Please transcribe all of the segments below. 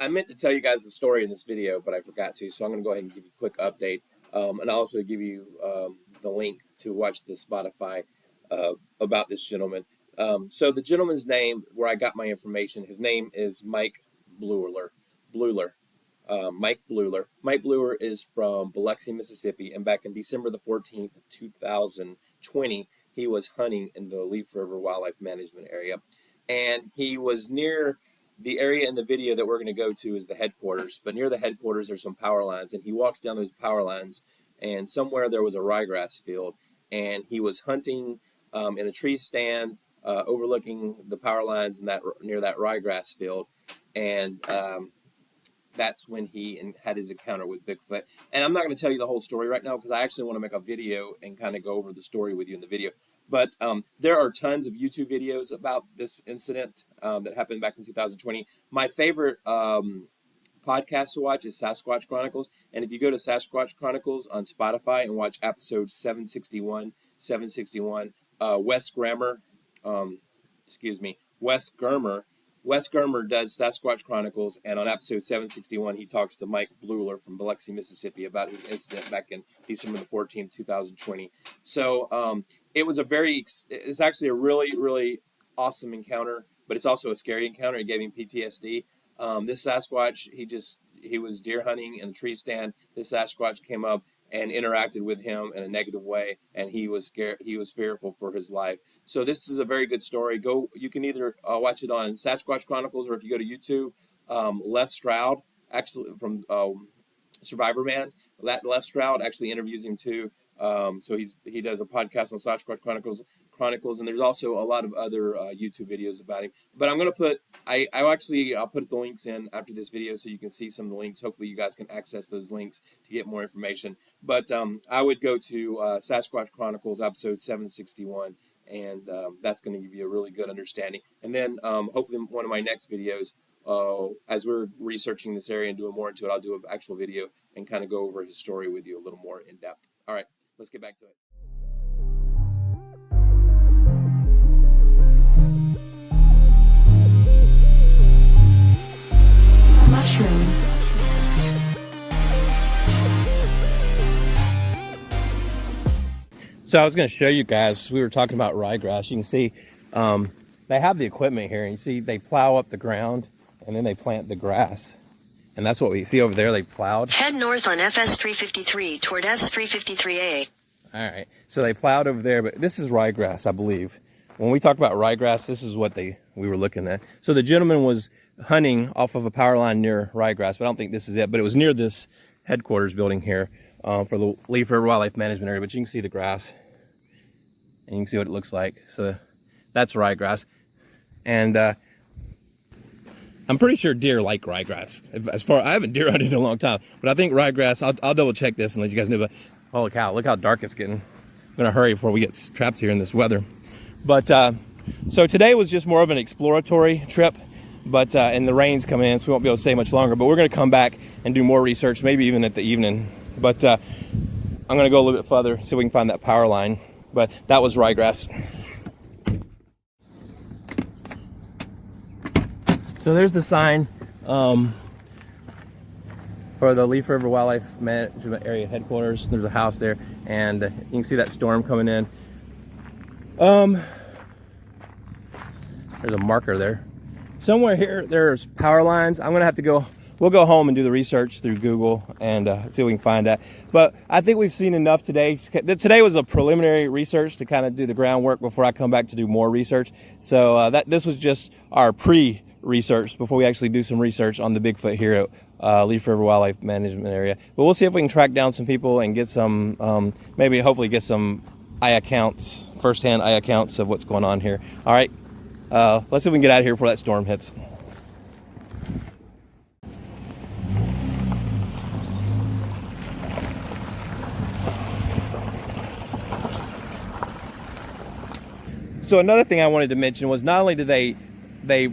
I meant to tell you guys the story in this video, but I forgot to, so I'm going to go ahead and give you a quick update, and also give you the link to watch the Spotify about this gentleman. So the gentleman's name, where I got my information, his name is Mike Bluler. Mike Bluler. Mike Bluler is from Biloxi, Mississippi, and back in December the 14th, 2020, he was hunting in the Leaf River Wildlife Management Area, and he was near the area in the video that we're going to go to is the headquarters, but near the headquarters there's some power lines, and he walked down those power lines, and somewhere there was a ryegrass field, and he was hunting in a tree stand overlooking the power lines and that near that ryegrass field, and that's when he had his encounter with Bigfoot. And I'm not going to tell you the whole story right now because I actually want to make a video and kind of go over the story with you in the video. But there are tons of YouTube videos about this incident that happened back in 2020. My favorite podcast to watch is Sasquatch Chronicles. And if you go to Sasquatch Chronicles on Spotify and watch episode 761, Wes Germer does Sasquatch Chronicles, and on episode 761, he talks to Mike Bluler from Biloxi, Mississippi, about his incident back in December the 14th, 2020. So it's actually a really, really awesome encounter, but it's also a scary encounter. It gave him PTSD. This Sasquatch, he was deer hunting in a tree stand. This Sasquatch came up and interacted with him in a negative way, and he was scared. He was fearful for his life. So this is a very good story. You can either watch it on Sasquatch Chronicles, or if you go to YouTube, Les Stroud, actually from Survivor Man, Les Stroud actually interviews him too. So he does a podcast on Sasquatch Chronicles, and there's also a lot of other YouTube videos about him. But I'm gonna put I'll put the links in after this video so you can see some of the links. Hopefully you guys can access those links to get more information. But I would go to Sasquatch Chronicles episode 761, and that's going to give you a really good understanding. And then hopefully one of my next videos, as we're researching this area and doing more into it, I'll do an actual video and kind of go over his story with you a little more in depth. All right, let's get back to it. So I was going to show you guys, we were talking about ryegrass. You can see they have the equipment here, and you see they plow up the ground and then they plant the grass. And that's what we see over there, they plowed. Head north on FS 353 toward FS 353A. All right, so they plowed over there, but this is ryegrass, I believe. When we talk about ryegrass, this is what we were looking at. So the gentleman was hunting off of a power line near ryegrass, but I don't think this is it, but it was near this headquarters building here. For the Leaf River Wildlife Management Area, but you can see the grass and you can see what it looks like. So that's ryegrass, and I'm pretty sure deer like ryegrass. I haven't deer hunted in a long time, but I think ryegrass. I'll double check this and let you guys know. But holy cow, look how dark it's getting. I'm gonna hurry before we get trapped here in this weather. But so today was just more of an exploratory trip. But and the rain's coming in, so we won't be able to stay much longer. But we're gonna come back and do more research, maybe even at the evening. But I'm going to go a little bit further, see if we can find that power line. But that was ryegrass. So there's the sign for the Leaf River Wildlife Management Area headquarters. There's a house there, and you can see that storm coming in. There's a marker there. Somewhere here, there's power lines. I'm going to have to go. We'll go home and do the research through Google and see if we can find that. But I think we've seen enough today. Today was a preliminary research to kind of do the groundwork before I come back to do more research. So this was just our pre-research before we actually do some research on the Bigfoot here at Leaf River Wildlife Management Area. But we'll see if we can track down some people and get some, hopefully get some first-hand eye accounts of what's going on here. All right, let's see if we can get out of here before that storm hits. So another thing I wanted to mention was not only do they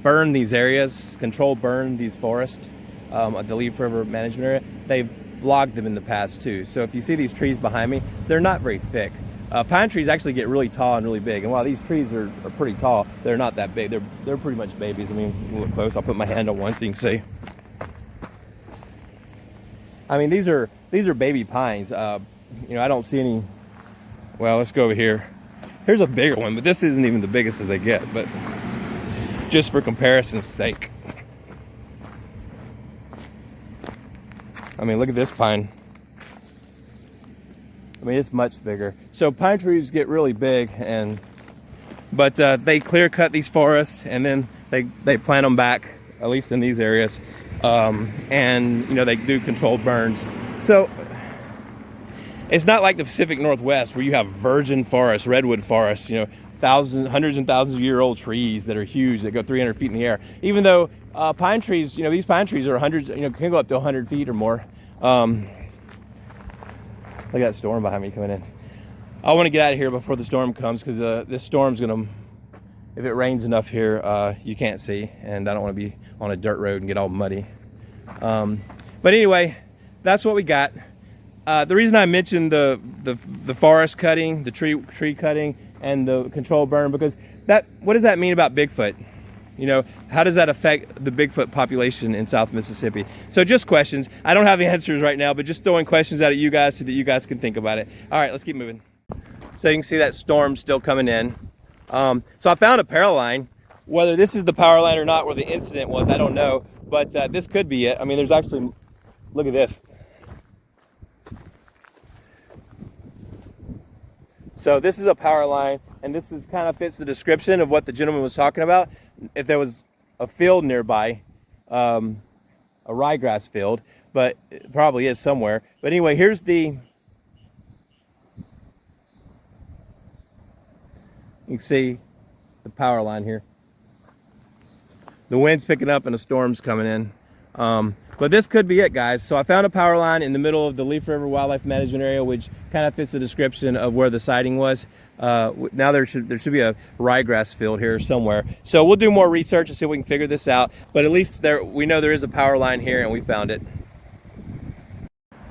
burn these areas, burn these forests at the Leaf River Management Area, they've logged them in the past too. So if you see these trees behind me, they're not very thick. Pine trees actually get really tall and really big. And while these trees are pretty tall, they're not that big. They're pretty much babies. I mean, look close. I'll put my hand on one so you can see. I mean, these are baby pines. You know, I don't see any. Well, let's go over here. Here's a bigger one, but this isn't even the biggest as they get. But just for comparison's sake. I mean, look at this pine. I mean, it's much bigger. So pine trees get really big, but they clear cut these forests, and then they plant them back, at least in these areas, and you know, they do controlled burns. So it's not like the Pacific Northwest where you have virgin forests, redwood forests, you know, hundreds and thousands of year old trees that are huge, that go 300 feet in the air. Even though pine trees, you know, these pine trees are hundreds, you know, can go up to 100 feet or more. Look at that storm behind me coming in. I want to get out of here before the storm comes, because this storm's gonna, if it rains enough here, you can't see, and I don't want to be on a dirt road and get all muddy. But anyway, that's what we got. The reason I mentioned the forest cutting, the tree cutting, and the control burn, because what does that mean about Bigfoot? You know, how does that affect the Bigfoot population in South Mississippi? So just questions. I don't have the answers right now, but just throwing questions out at you guys so that you guys can think about it. All right, let's keep moving. So you can see that storm still coming in. So I found a power line. Whether this is the power line or not, where the incident was, I don't know. But this could be it. I mean, there's actually, look at this. So this is a power line, and this is kind of fits the description of what the gentleman was talking about. If there was a field nearby, a ryegrass field, but it probably is somewhere. But anyway, here's you can see the power line here. The wind's picking up and a storm's coming in. But this could be it, guys. So I found a power line in the middle of the Leaf River Wildlife Management Area, which kind of fits the description of where the sighting was. Now there should be a ryegrass field here somewhere. So we'll do more research and see if we can figure this out. But at least we know there is a power line here, and we found it.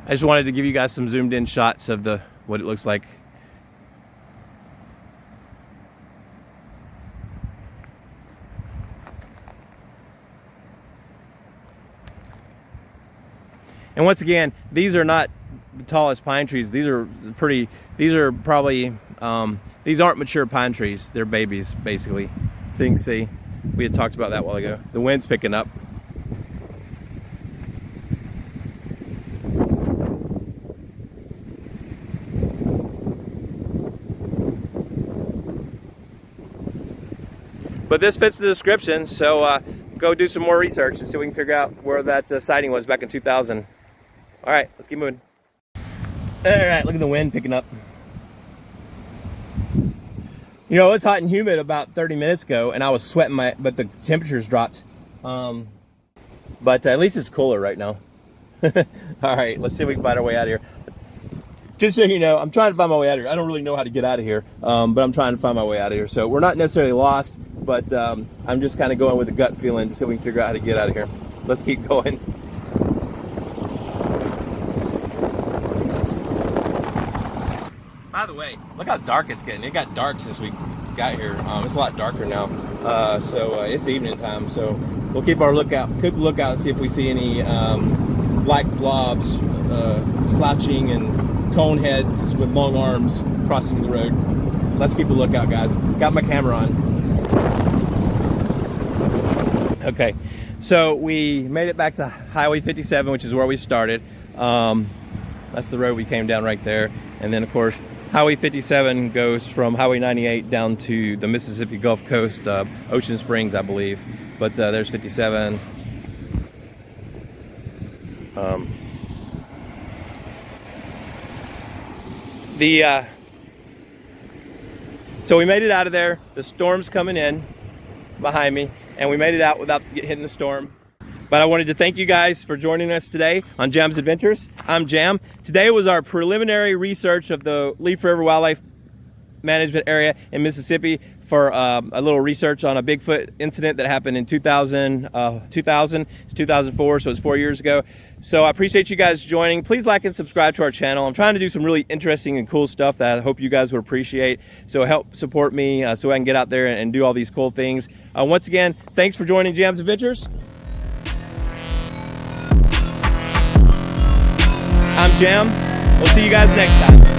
I just wanted to give you guys some zoomed in shots of what it looks like. And once again, these are not the tallest pine trees. These are probably, these aren't mature pine trees. They're babies, basically. So you can see, we had talked about that a while ago. The wind's picking up. But this fits the description, so go do some more research and see if we can figure out where that sighting was back in 2000. All right, let's keep moving. All right, look at the wind picking up. You know, it was hot and humid about 30 minutes ago, and I was sweating but the temperatures dropped. But at least it's cooler right now. All right, let's see if we can find our way out of here. Just so you know, I'm trying to find my way out of here. I don't really know how to get out of here, but I'm trying to find my way out of here. So we're not necessarily lost, but I'm just kind of going with a gut feeling to see if we can figure out how to get out of here. Let's keep going. By the way, look how dark it's getting. It got dark since we got here. It's a lot darker now. So it's evening time. So we'll keep our lookout and see if we see any black blobs slouching and cone heads with long arms crossing the road. Let's keep a lookout, guys. Got my camera on. Okay, so we made it back to Highway 57, which is where we started. That's the road we came down right there. And then, of course, Highway 57 goes from Highway 98 down to the Mississippi Gulf Coast, Ocean Springs, I believe. But there's 57. So we made it out of there. The storm's coming in behind me, and we made it out without hitting the storm. But I wanted to thank you guys for joining us today on Jam's Adventures. I'm Jam. Today was our preliminary research of the Leaf River Wildlife management area in Mississippi for a little research on a Bigfoot incident that happened in 2000. It's 2004, so it's 4 years ago. So I appreciate you guys joining. Please like and subscribe to our channel. I'm trying to do some really interesting and cool stuff that I hope you guys would appreciate. So help support me so I can get out there and do all these cool things. Once again, thanks for joining Jam's Adventures. I'm Jam. We'll see you guys next time.